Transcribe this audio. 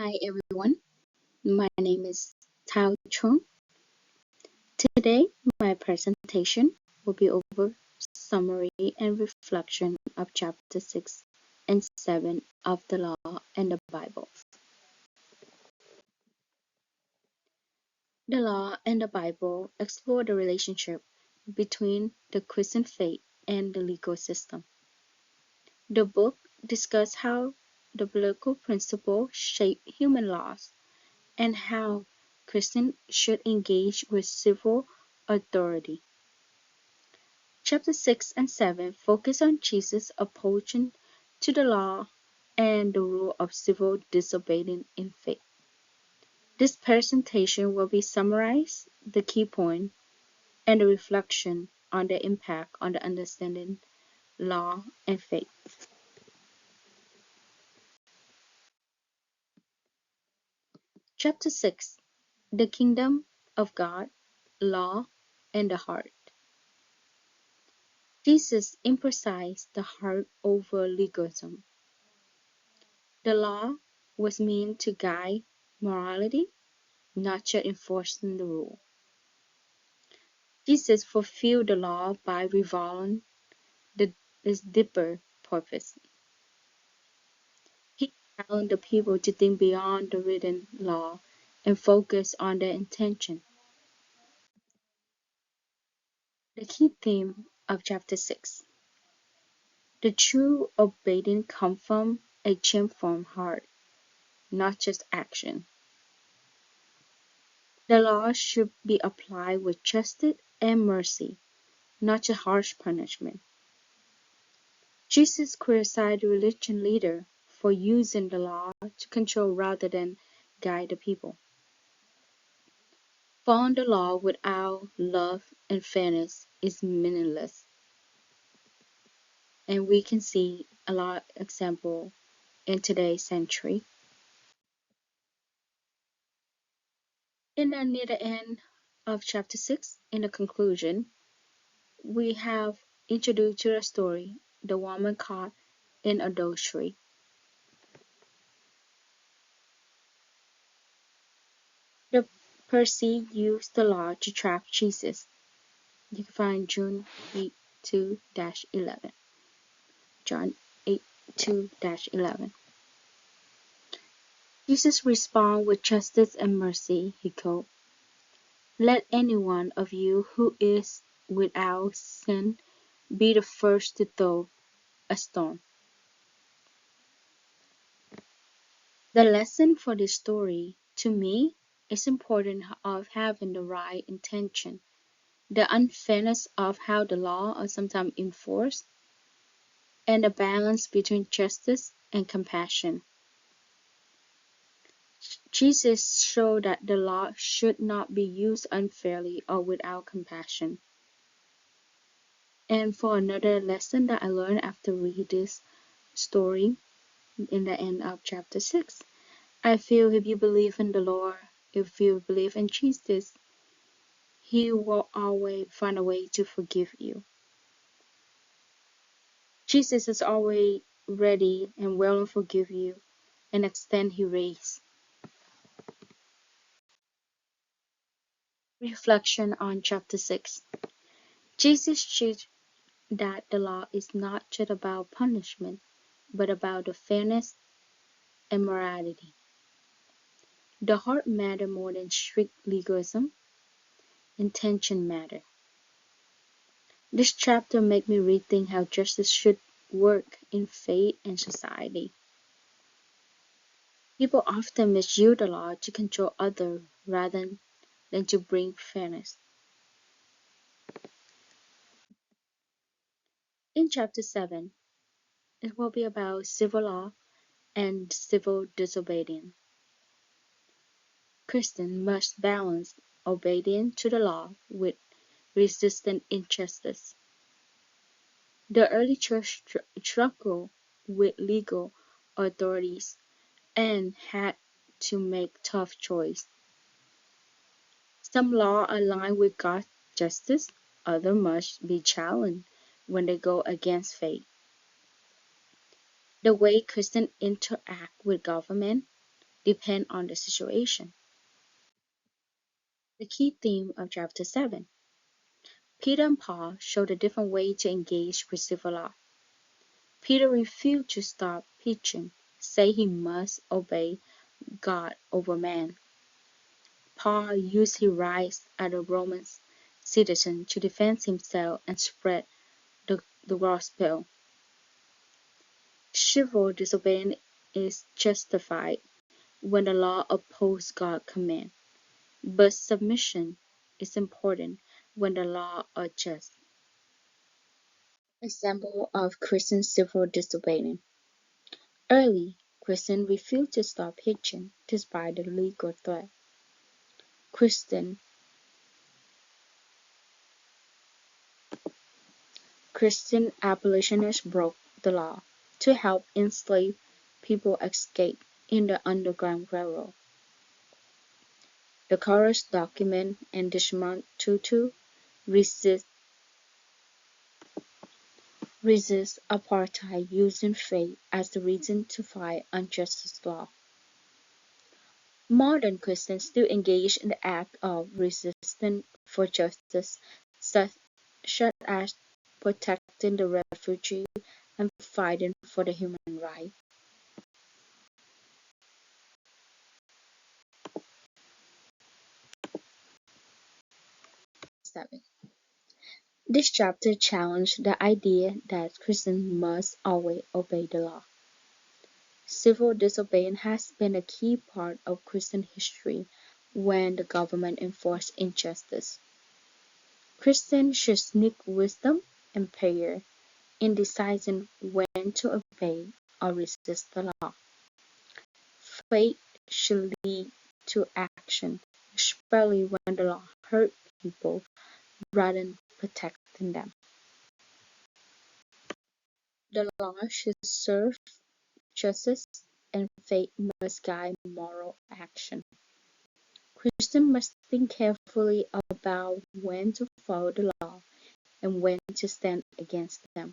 Hi everyone, my name is Tao Chung. Today, my presentation will be over summary and reflection of chapter 6 and 7 of the Law and the Bible. The Law and the Bible explore the relationship between the Christian faith and the legal system. The book discusses how the biblical principles shape human laws and how Christians should engage with civil authority. Chapter 6 and 7 focus on Jesus' opposition to the law and the rule of civil disobedience in faith. This presentation will be summarize the key point and the reflection on the impact on the understanding law and faith. Chapter 6: The Kingdom of God, Law, and the Heart. Jesus emphasized the heart over legalism. The law was meant to guide morality, not just enforcing the rule. Jesus fulfilled the law by revealing its deeper purpose. He challenged the people to think beyond the written law and focus on their intention. The key theme of chapter 6: the true obedience comes from a transformed heart, not just action. The law should be applied with justice and mercy, not just harsh punishment. Jesus criticized religious leaders for using the law to control rather than guide the people. Following the law without love and fairness is meaningless. And we can see a lot of examples in today's century. And then near the end of chapter 6, in the conclusion, we have introduced to the story the woman caught in adultery. The Pharisee used the law to trap Jesus. You can find John 8:2-11. John 8:2-11. Jesus responded with justice and mercy. He quote, "Let any one of you who is without sin be the first to throw a stone." The lesson for this story, to me, is important of having the right intention, the unfairness of how the law is sometimes enforced, and the balance between justice and compassion. Jesus showed that the law should not be used unfairly or without compassion. And for another lesson that I learned after reading this story in the end of chapter 6, I feel if you believe in the Lord, if you believe in Jesus, He will always find a way to forgive you. Jesus is always ready and willing to forgive you and extend His grace. Reflection on chapter 6. Jesus teaches that the law is not just about punishment, but about the fairness and morality. The heart matters more than strict legalism. Intention matters. This chapter made me rethink how justice should work in faith and society. People often misuse the law to control others rather than to bring fairness. In chapter 7, it will be about civil law and civil disobedience. Christians must balance obedience to the law with resistant injustice. The early church struggled with legal authorities and had to make tough choices. Some laws align with God's justice, others must be challenged when they go against faith. The way Christians interact with government, depend on the situation. The key theme of chapter 7. Peter and Paul showed a different way to engage with civil law. Peter refused to stop preaching, saying he must obey God over man. Paul used his rights as a Roman citizen to defend himself and spread the gospel. Civil disobedience is justified when the law opposes God's command, but submission is important when the law are just. Example of Christian civil disobedience. Early Christians refused to stop preaching despite the legal threat. Christian abolitionists broke the law to help enslaved people escape in the Underground Railroad. The Courage document and Desmond Tutu resist apartheid using faith as the reason to fight unjust law. Modern Christians still engage in the act of resistance for justice, such as protecting the refugee and fighting for the human rights. This chapter challenged the idea that Christians must always obey the law. Civil disobedience has been a key part of Christian history when the government enforced injustice. Christians should seek wisdom and prayer in deciding when to obey or resist the law. Faith should lead to action, especially when the law hurts people rather than protecting them. The law should serve justice, and faith must guide moral action. Christians must think carefully about when to follow the law and when to stand against them.